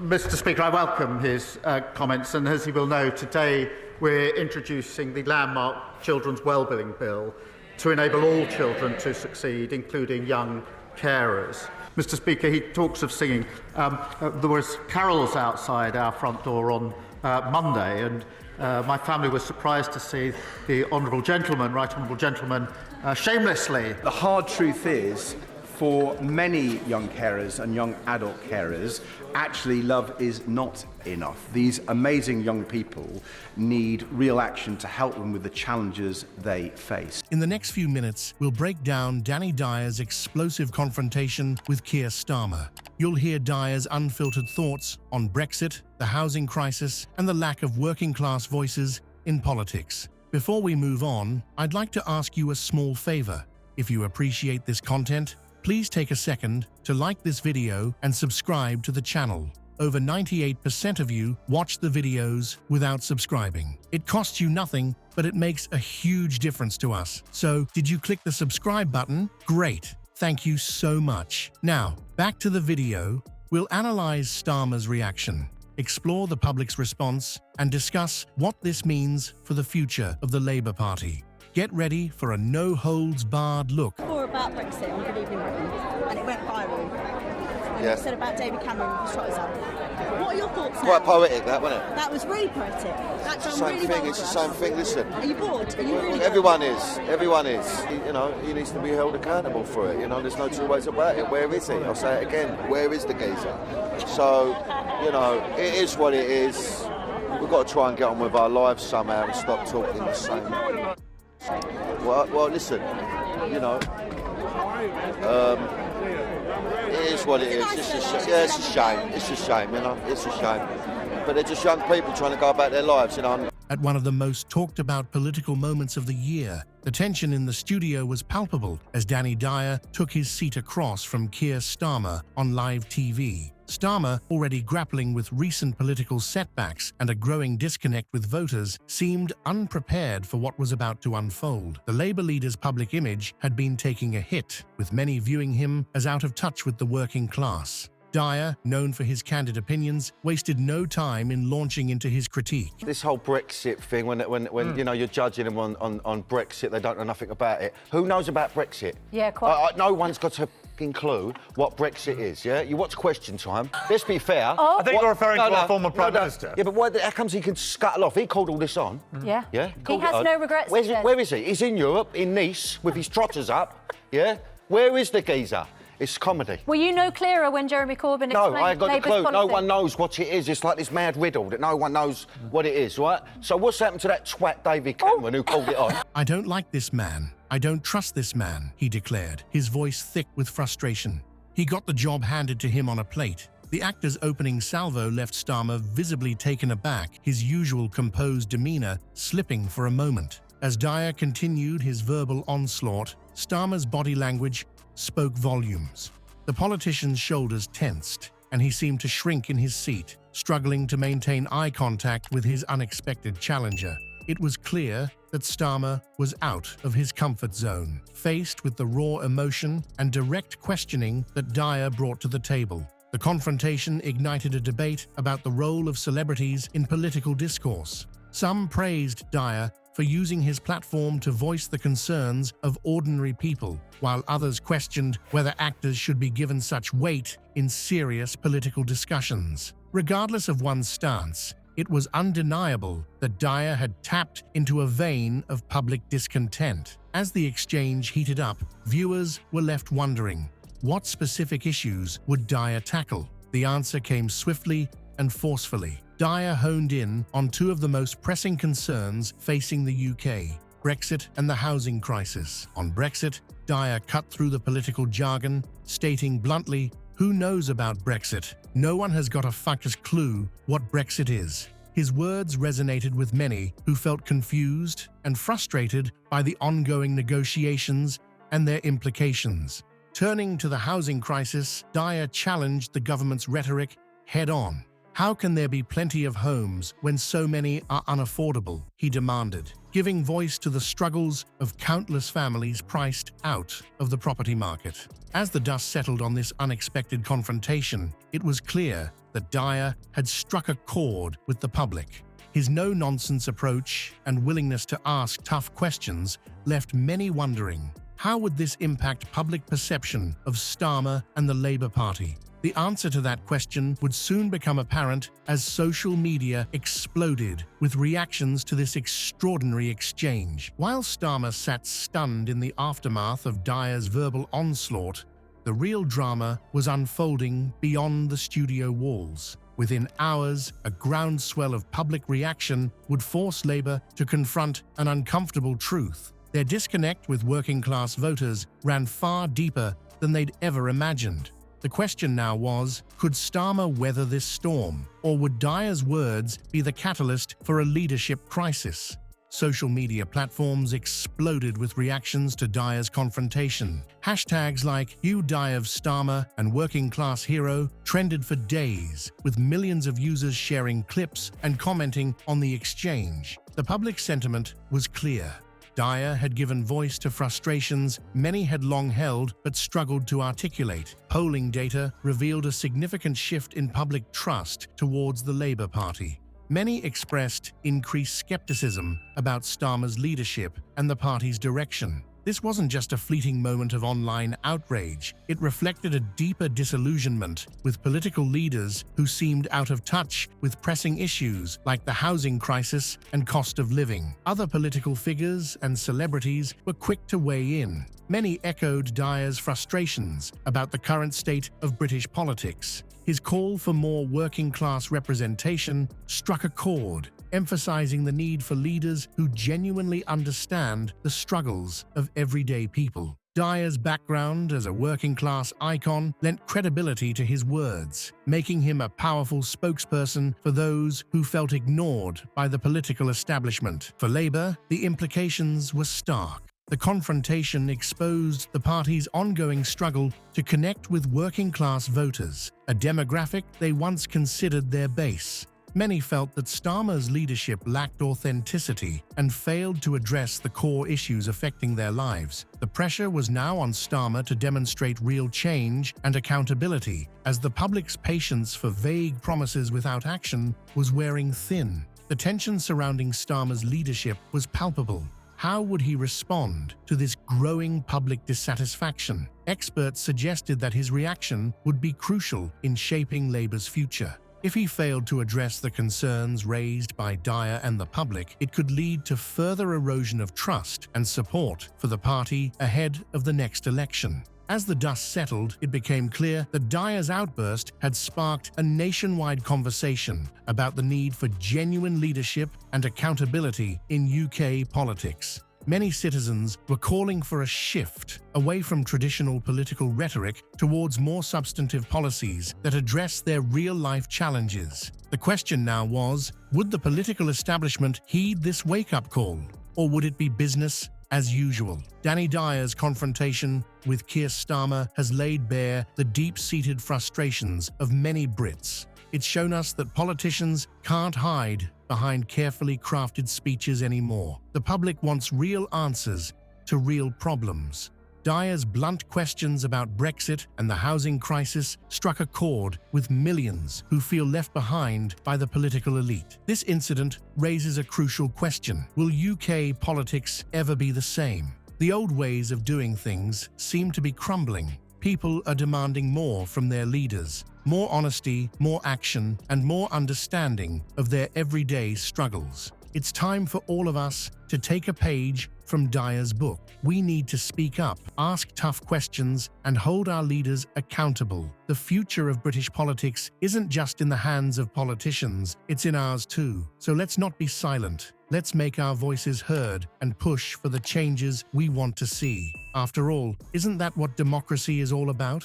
Mr. Speaker, I welcome his comments, and as he will know, today we're introducing the landmark Children's Wellbeing Bill to enable all children to succeed, including young carers. Mr. Speaker, he talks of singing. There was carols outside our front door on Monday, and my family was surprised to see the Right Honourable Gentleman, shamelessly. The hard truth is, for many young carers and young adult carers, actually love is not enough. These amazing young people need real action to help them with the challenges they face. In the next few minutes, we'll break down Danny Dyer's explosive confrontation with Kier Starmer. You'll hear Dyer's unfiltered thoughts on Brexit, the housing crisis, and the lack of working-class voices in politics. Before we move on, I'd like to ask you a small favor. If you appreciate this content, please take a second to like this video and subscribe to the channel. Over 98% of you watch the videos without subscribing. It costs you nothing, but it makes a huge difference to us. So, did you click the subscribe button? Great! Thank you so much. Now, back to the video. We'll analyze Starmer's reaction, explore the public's response, and discuss what this means for the future of the Labour Party. Get ready for a no-holds-barred look. More about Brexit on Good Evening Britain, and it went viral. And Yeah. it said about David Cameron with his shot us up. What are your thoughts now? Quite poetic, that, wasn't it? That was really poetic. That done Same really thing. well It's the for same us. thing. Listen, Are you bored? Are you really everyone bored? is. Everyone is. You know, he needs to be held accountable for it. You know, there's no two ways about it. Where is he? I'll say it again. Where is the geezer? So, you know, it is what it is. We've got to try and get on with our lives somehow and stop talking the same. Well, listen, you know, it is what it is. It's a shame. It's a shame, you know. It's a shame. But they're just young people trying to go about their lives, you know. At one of the most talked about political moments of the year, the tension in the studio was palpable as Danny Dyer took his seat across from Kier Starmer on live TV. Starmer, already grappling with recent political setbacks and a growing disconnect with voters, seemed unprepared for what was about to unfold. The Labour leader's public image had been taking a hit, with many viewing him as out of touch with the working class. Dyer, known for his candid opinions, wasted no time in launching into his critique. This whole Brexit thing, when you know, you're judging them on Brexit, they don't know nothing about it. Who knows about Brexit? Yeah, quite. No one's got a fucking clue what Brexit is, yeah? You watch Question Time. Let's be fair. Oh. I think you're referring to our former Prime Minister. Yeah, but how comes he can scuttle off? He called all this on. Yeah. Yeah? He Called has it on. no regrets. Where he is he? He's in Europe, in Nice, with his trotters up, yeah? Where is the geezer? It's comedy. Were you no clearer when Jeremy Corbyn No, explained I ain't got the Labour's clue. No policy? one knows what it is. It's like this mad riddle that no one knows what it is, right? So what's happened to that twat David Cameron who called it on? "I don't like this man. I don't trust this man," he declared, his voice thick with frustration. He got the job handed to him on a plate. The actor's opening salvo left Starmer visibly taken aback, his usual composed demeanour slipping for a moment. As Dyer continued his verbal onslaught, Starmer's body language spoke volumes. The politician's shoulders tensed, and he seemed to shrink in his seat, struggling to maintain eye contact with his unexpected challenger. It was clear that Starmer was out of his comfort zone, faced with the raw emotion and direct questioning that Dyer brought to the table. The confrontation ignited a debate about the role of celebrities in political discourse. Some praised Dyer for using his platform to voice the concerns of ordinary people, while others questioned whether actors should be given such weight in serious political discussions. Regardless of one's stance, it was undeniable that Dyer had tapped into a vein of public discontent. As the exchange heated up, viewers were left wondering, what specific issues would Dyer tackle? The answer came swiftly and forcefully. Dyer honed in on two of the most pressing concerns facing the UK, Brexit and the housing crisis. On Brexit, Dyer cut through the political jargon, stating bluntly, "Who knows about Brexit? No one has got a fucking clue what Brexit is." His words resonated with many who felt confused and frustrated by the ongoing negotiations and their implications. Turning to the housing crisis, Dyer challenged the government's rhetoric head-on. How can there be plenty of homes when so many are unaffordable? He demanded, giving voice to the struggles of countless families priced out of the property market. As the dust settled on this unexpected confrontation, it was clear that Dyer had struck a chord with the public. His no-nonsense approach and willingness to ask tough questions left many wondering, how would this impact public perception of Starmer and the Labour Party? The answer to that question would soon become apparent as social media exploded with reactions to this extraordinary exchange. While Starmer sat stunned in the aftermath of Dyer's verbal onslaught, the real drama was unfolding beyond the studio walls. Within hours, a groundswell of public reaction would force Labour to confront an uncomfortable truth. Their disconnect with working-class voters ran far deeper than they'd ever imagined. The question now was, could Starmer weather this storm, or would Dyer's words be the catalyst for a leadership crisis? Social media platforms exploded with reactions to Dyer's confrontation. Hashtags like #YouDie of Starmer and Working Class Hero trended for days, with millions of users sharing clips and commenting on the exchange. The public sentiment was clear. Dyer had given voice to frustrations many had long held but struggled to articulate. Polling data revealed a significant shift in public trust towards the Labour Party. Many expressed increased skepticism about Starmer's leadership and the party's direction. This wasn't just a fleeting moment of online outrage. It reflected a deeper disillusionment with political leaders who seemed out of touch with pressing issues like the housing crisis and cost of living. Other political figures and celebrities were quick to weigh in. Many echoed Dyer's frustrations about the current state of British politics. His call for more working-class representation struck a chord, emphasizing the need for leaders who genuinely understand the struggles of everyday people. Dyer's background as a working-class icon lent credibility to his words, making him a powerful spokesperson for those who felt ignored by the political establishment. For Labour, the implications were stark. The confrontation exposed the party's ongoing struggle to connect with working-class voters, a demographic they once considered their base. Many felt that Starmer's leadership lacked authenticity and failed to address the core issues affecting their lives. The pressure was now on Starmer to demonstrate real change and accountability, as the public's patience for vague promises without action was wearing thin. The tension surrounding Starmer's leadership was palpable. How would he respond to this growing public dissatisfaction? Experts suggested that his reaction would be crucial in shaping Labour's future. If he failed to address the concerns raised by Dyer and the public, it could lead to further erosion of trust and support for the party ahead of the next election. As the dust settled, it became clear that Dyer's outburst had sparked a nationwide conversation about the need for genuine leadership and accountability in UK politics. Many citizens were calling for a shift away from traditional political rhetoric towards more substantive policies that address their real-life challenges. The question now was, would the political establishment heed this wake-up call, or would it be business as usual? Danny Dyer's confrontation with Kier Starmer has laid bare the deep-seated frustrations of many Brits. It's shown us that politicians can't hide behind carefully crafted speeches anymore. The public wants real answers to real problems. Dyer's blunt questions about Brexit and the housing crisis struck a chord with millions who feel left behind by the political elite. This incident raises a crucial question. Will UK politics ever be the same? The old ways of doing things seem to be crumbling. People are demanding more from their leaders. More honesty, more action, and more understanding of their everyday struggles. It's time for all of us to take a page from Dyer's book. We need to speak up, ask tough questions, and hold our leaders accountable. The future of British politics isn't just in the hands of politicians, it's in ours too. So let's not be silent. Let's make our voices heard and push for the changes we want to see. After all, isn't that what democracy is all about?